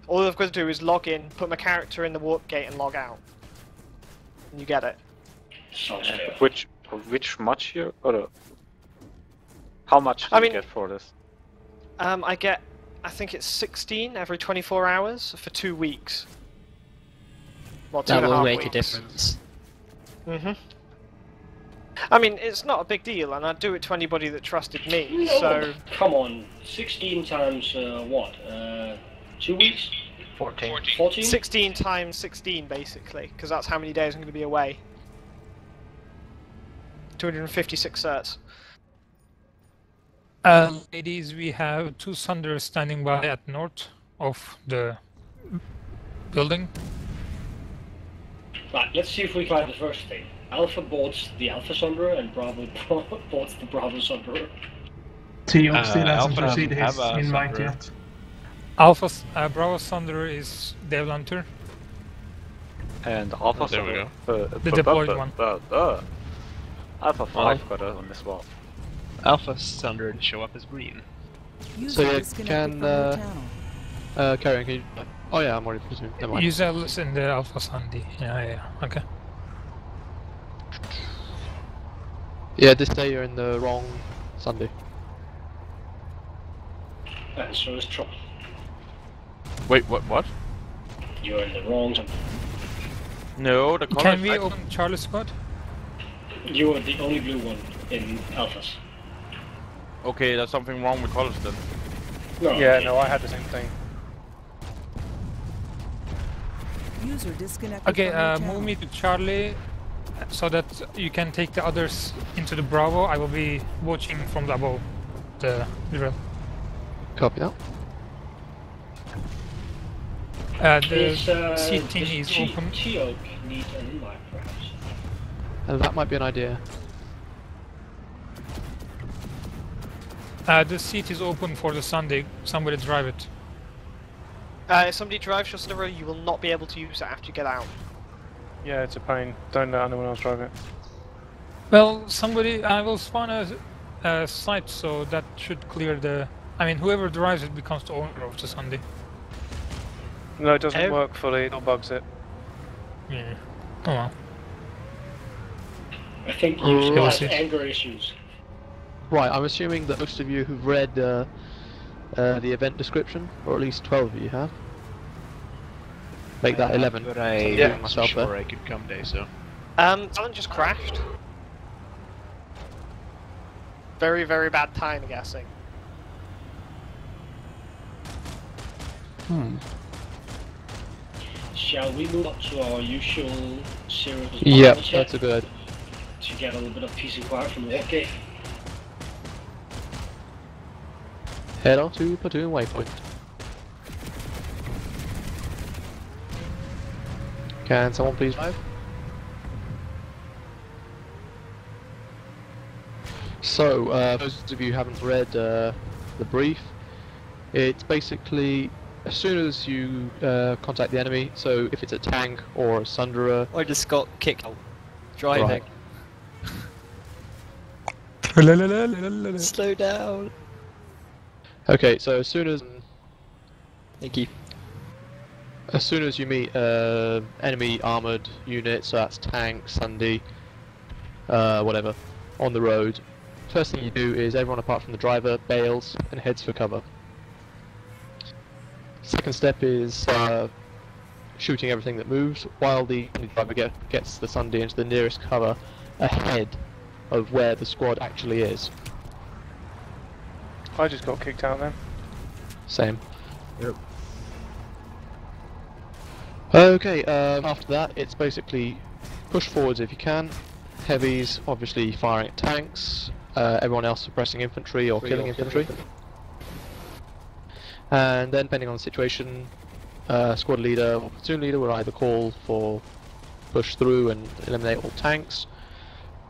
All I've got to do is log in, put my character in the warp gate, and log out. And you get it. Sounds fair. Which much here? Or how much do you get for this? I get, I think it's 16 every 24 hours for 2 weeks. Well, That will 2.5 make weeks. a difference. I mean, it's not a big deal, and I'd do it to anybody that trusted me, No, so... Come on, 16 times what? 2 weeks? 14. 14? 16 times 16, basically, because that's how many days I'm going to be away. 256 certs. Ladies, we have 2 Sunderers standing by at north of the building. Right, let's see if we climb the first thing. Alpha boards the Alpha Sunderer and Bravo boards the Bravo Sunderer. Teal still hasn't Alpha received doesn't his have a invite Sunderer. yet. Bravo Sunderer is Devil Hunter. And Alpha. Oh, there we go. The deployed one. Alpha 5 got it on this wall. Alpha Sunderer to show up as green. So yeah, can Karen, can you... Oh yeah, I'm already presuming. Never mind. Use Alice in the Alpha Sunday. Yeah, okay. Yeah, this day you're in the wrong Sunday. And so is Trump. Wait, what? You're in the wrong Sunday. No, the color. Can we open Charlie Squad? You are the only blue one in Alphas. Okay, there's something wrong with colors then. No, Yeah, no, I had the same thing. User disconnected. Okay, move me to Charlie so that you can take the others into the Bravo. I will be watching from above the drill. Copy that. The seating is open. T-Oak need an invite, perhaps. That might be an idea. The seat is open for the Sunday. Somebody drive it. If somebody drives your Sunderer, you will not be able to use it after you get out. Yeah, it's a pain. Don't let anyone else drive it. Well, somebody. I will spawn a site, so that should clear the. I mean, whoever drives it becomes the owner of the Sunday. No, it doesn't work fully. It bugs it. Yeah. Oh well. I think you Yeah, have see. anger issues. Right, I'm assuming that most of you who've read the event description, or at least 12 of you have. Make that 11. But I Yeah. wasn't myself sure there. I could come day, so. Talent just crashed. Very, very bad time, I'm guessing. Shall we move up to our usual series of Yep, battles that's a good idea. to get a little bit of peace and quiet from the wargate? Head on to platoon waypoint. Can someone please drive? So, those of you who haven't read the brief, it's basically as soon as you contact the enemy, so if it's a tank or a Sunderer... I just got kicked out. Driving. Right. Slow down. Okay, so as soon as Thank you. you meet enemy armoured units, so that's tank, Sunday, whatever, on the road, first thing you do is everyone apart from the driver bails and heads for cover. Second step is shooting everything that moves while the driver gets the Sunday into the nearest cover ahead of where the squad actually is. I just got kicked out then. Same. Yep. Okay, after that it's basically push forwards if you can, heavies obviously firing at tanks, everyone else suppressing infantry or killing infantry. And then depending on the situation, squad leader or platoon leader will either call for push through and eliminate all tanks,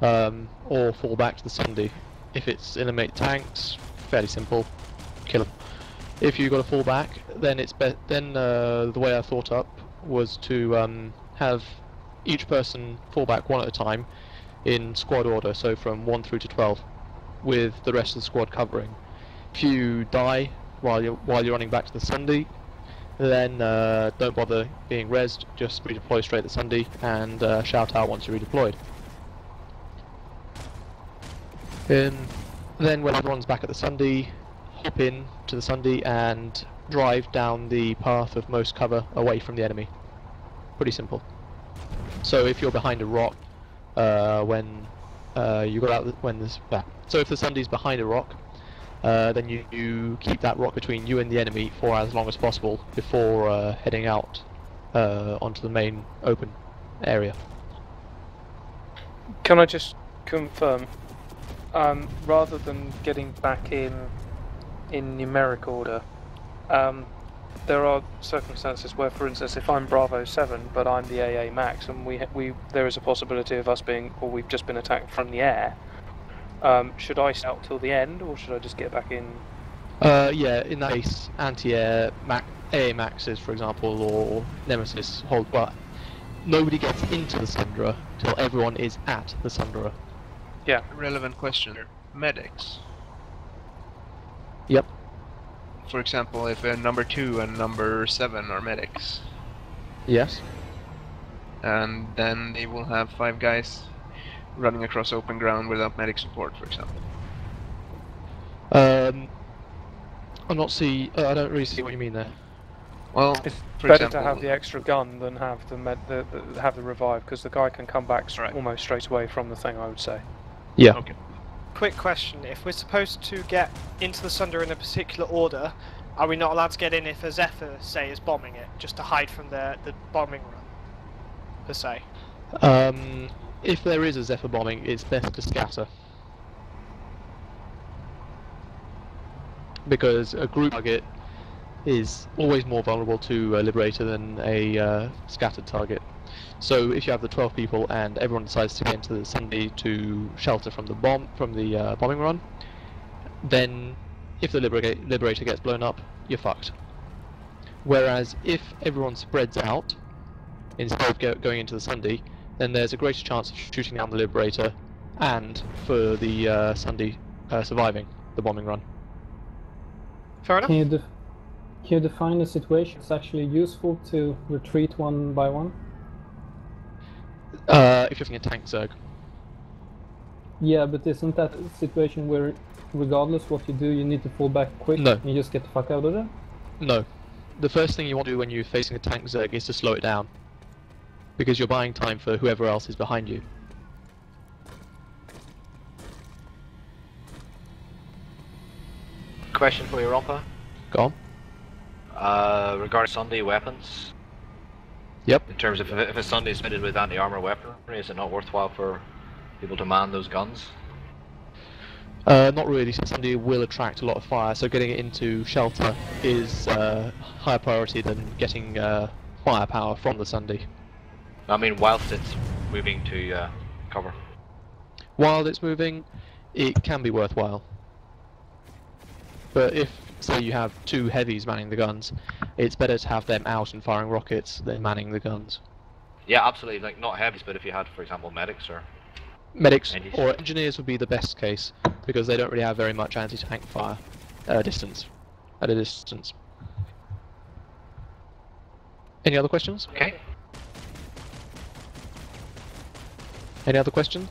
or fall back to the Sunday. If it's eliminate tanks, fairly simple, kill them. If you've got to fall back, then it's the way I thought up was to have each person fall back one at a time in squad order, so from 1 through to 12, with the rest of the squad covering. If you die while you're running back to the Sunday, then don't bother being rezzed, just redeploy straight to Sunday and shout out once you're redeployed. Then when everyone's back at the Sunday, hop in to the Sunday and drive down the path of most cover away from the enemy. Pretty simple. So if you're behind a rock, when you got out when this so if the Sunday's behind a rock, then you keep that rock between you and the enemy for as long as possible before heading out onto the main open area. Can I just confirm, rather than getting back in numeric order, there are circumstances where, for instance, if I'm Bravo 7 but I'm the AA Max and there is a possibility of us being, or we've just been attacked from the air, should I stay out till the end or should I just get back in? Yeah, in that case, anti-air AA Maxes, for example, or Nemesis hold. Well, nobody gets into the Sunderer till everyone is at the Sunderer. Yeah. Relevant question. Medics. Yep. For example, if number 2 and number 7 are medics, Yes. and then they will have 5 guys running across open ground without medic support, for example. I don't really see what you mean there. Well, It's for better example, to have the extra gun than have have the revive, because the guy can come back Right. almost straight away from the thing, I would say. Yeah. Okay. Quick question: if we're supposed to get into the Sunderer in a particular order, are we not allowed to get in if a Zephyr, say, is bombing it, just to hide from the bombing run, per se? If there is a Zephyr bombing, it's best to scatter. Because a group target is always more vulnerable to a Liberator than a scattered target. So if you have the 12 people and everyone decides to get into the Sunday to shelter from the bombing run, then if the Liberator gets blown up, you're fucked. Whereas if everyone spreads out instead of going into the Sunday, then there's a greater chance of shooting down the Liberator and for the Sunday surviving the bombing run. Fair enough. Can you define the situation? It's actually useful to retreat one by one? If you're using a tank Zerg. Yeah, but isn't that a situation where regardless what you do, you need to fall back quick? No. And you just get the fuck out of there? No. The first thing you want to do when you're facing a tank Zerg is to slow it down. Because you're buying time for whoever else is behind you. Question for you, Rompa. Go on. Regarding Sunday weapons. Yep. In terms of if a Sunday is fitted with anti-armor weaponry, is it not worthwhile for people to man those guns? Not really, since Sunday will attract a lot of fire, so getting it into shelter is higher priority than getting firepower from the Sunday. I mean, whilst it's moving to cover. While it's moving, it can be worthwhile. But if, say, you have 2 heavies manning the guns, it's better to have them out and firing rockets than manning the guns. Yeah, absolutely. Like, not heavies, but if you had, for example, medics or... Medics or engineers would be the best case, because they don't really have very much anti-tank fire at a distance. Any other questions? Okay. Any other questions?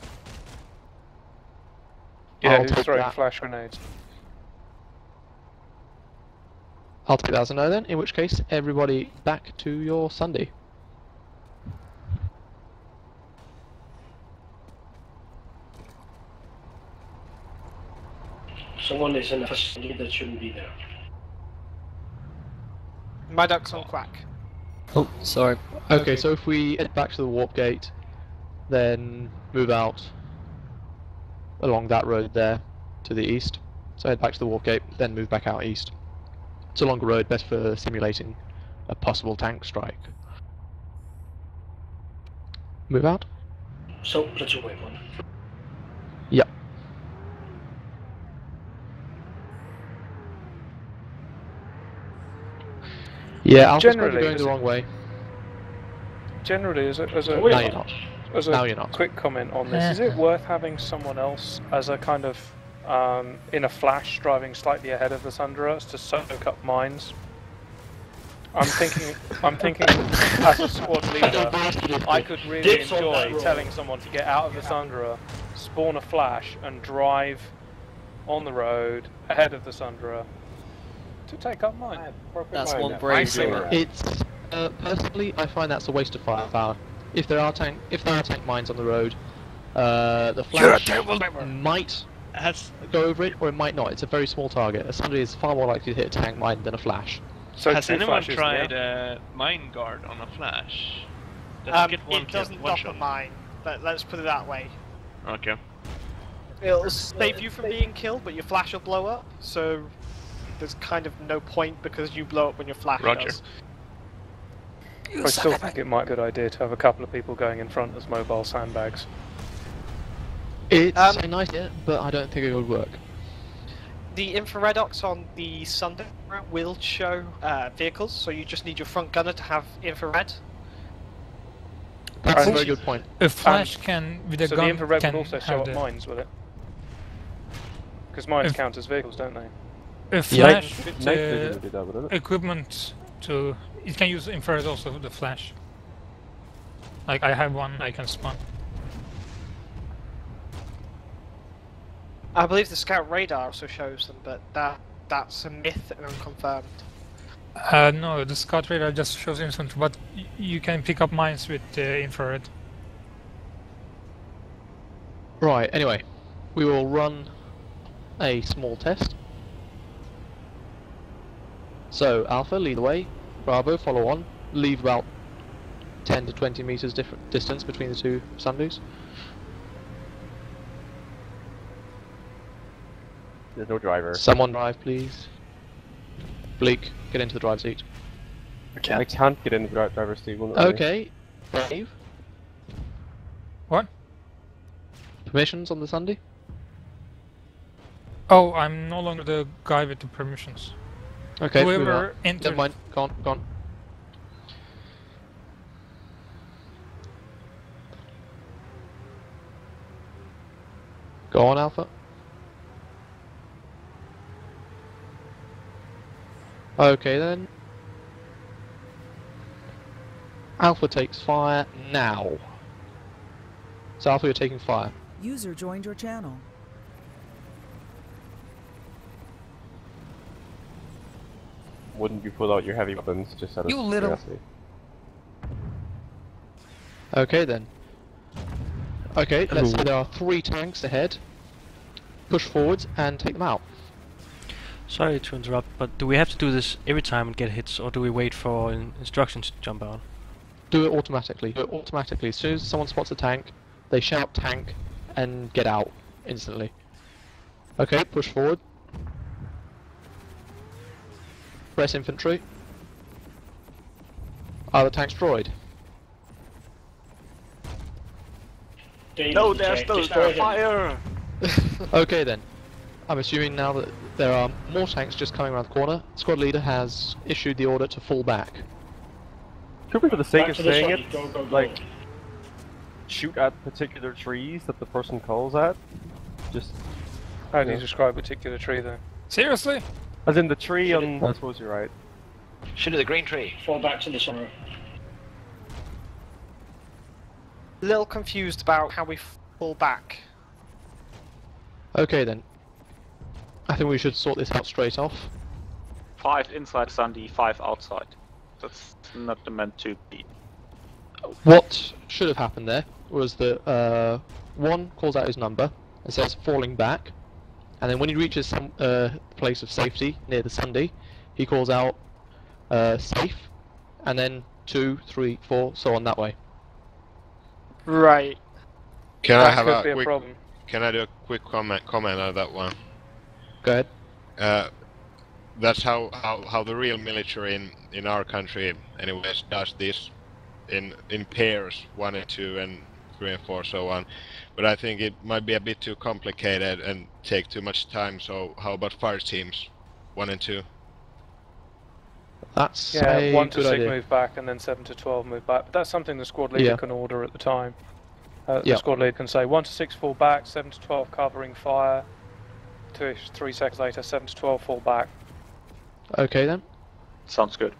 Yeah, I'll who's take throwing that. flash grenades? I'll take that as a no then, in which case everybody back to your Sunday. Someone is in a facility that shouldn't be there. My duck's on quack. Oh, sorry. Okay, so if we head back to the warp gate, then move out along that road there to the east. So head back to the warp gate, then move back out east. It's a longer road, best for simulating a possible tank strike. Move out? So, that's a waypoint. Yep. Yeah, Alpha's probably Generally, going the wrong way. Generally, as a No, you're not. As a No, you're not. quick comment on this, is it worth having someone else as a kind of in a flash driving slightly ahead of the Sunderers to soak up mines? I'm thinking as a squad leader, I could really enjoy telling someone to get out of the Sunderer, spawn a flash, and drive on the road ahead of the Sunderer to take up mine. That's one brave doer. It's personally, I find that's a waste of firepower. If there are tank mines on the road, the flash might go over it, or it might not. It's a very small target. Somebody is far more likely to hit a tank mine than a flash. So has anyone tried mine guard on a flash? Does it get one it doesn't one drop a shot? mine. Let's put it that way. Okay. It'll save you from being killed, but your flash will blow up. So there's kind of no point because you blow up when your flash does. I still think it might be a good idea to have a couple of people going in front as mobile sandbags. It's a nice idea, but I don't think it would work. The infrared ox on the Sunderer will show vehicles, so you just need your front gunner to have infrared. That's a very good point. A flash can, with a so gun, the infrared can will also show up have mines, will it? Because mines count as vehicles, don't they? a flash with equipment to... It can use infrared also, the flash. Like, I have one I can spawn. I believe the scout radar also shows them, but that's a myth and unconfirmed. No, the scout radar just shows infantry, but you can pick up mines with infrared. Right, anyway, we will run a small test. So, Alpha, lead the way. Bravo, follow on. Leave about 10 to 20 meters distance between the two Sundees. There's no driver. Someone drive, please. Bleak, get into the driver's seat. I can't get into the driver's seat. Okay, Dave. What? Permissions on the Sunday? Oh, I'm no longer the guy with the permissions. Okay, whoever entered... Never mind, gone. Go on, Alpha. Okay then. Alpha takes fire now. So Alpha, you're taking fire. User joined your channel. Wouldn't you pull out your heavy weapons just out of curiosity? Okay then. Okay, let's say there are 3 tanks ahead. Push forwards and take them out. Sorry to interrupt, but do we have to do this every time and get hits, or do we wait for instructions to jump out? Do it automatically. Do it automatically. As soon as someone spots a tank, they shout tank and get out instantly. Okay, push forward. Press infantry. Are the tanks destroyed? No, there's still fire! Okay then. I'm assuming now that there are more tanks just coming around the corner. Squad leader has issued the order to fall back. Could we, for the sake of saying it, like, shoot at particular trees that the person calls at? Just... How do you describe a particular tree though? Seriously? As in the tree on... I suppose you're right. Shoot at the green tree. Fall back to the Sunderer. A little confused about how we fall back. Okay then. I think we should sort this out straight off. 5 inside Sunday, 5 outside. That's not meant to be. What should have happened there was that one calls out his number and says falling back, and then when he reaches some place of safety near the Sunday, he calls out safe, and then 2, 3, 4, so on that way. Right. Can I have a quick problem. Can I do a quick comment on that one? Go ahead. That's how the real military in our country, anyways, does this in pairs, 1 and 2 and 3 and 4, so on. But I think it might be a bit too complicated and take too much time. So how about fire teams, 1 and 2? That's yeah, 1 to 6 idea. move back, and then 7 to 12 move back. But that's something the squad leader can order at the time. The squad leader can say 1 to 6 fall back, 7 to 12 covering fire. 3 seconds later, 7 to 12 fall back. Okay then. Sounds good.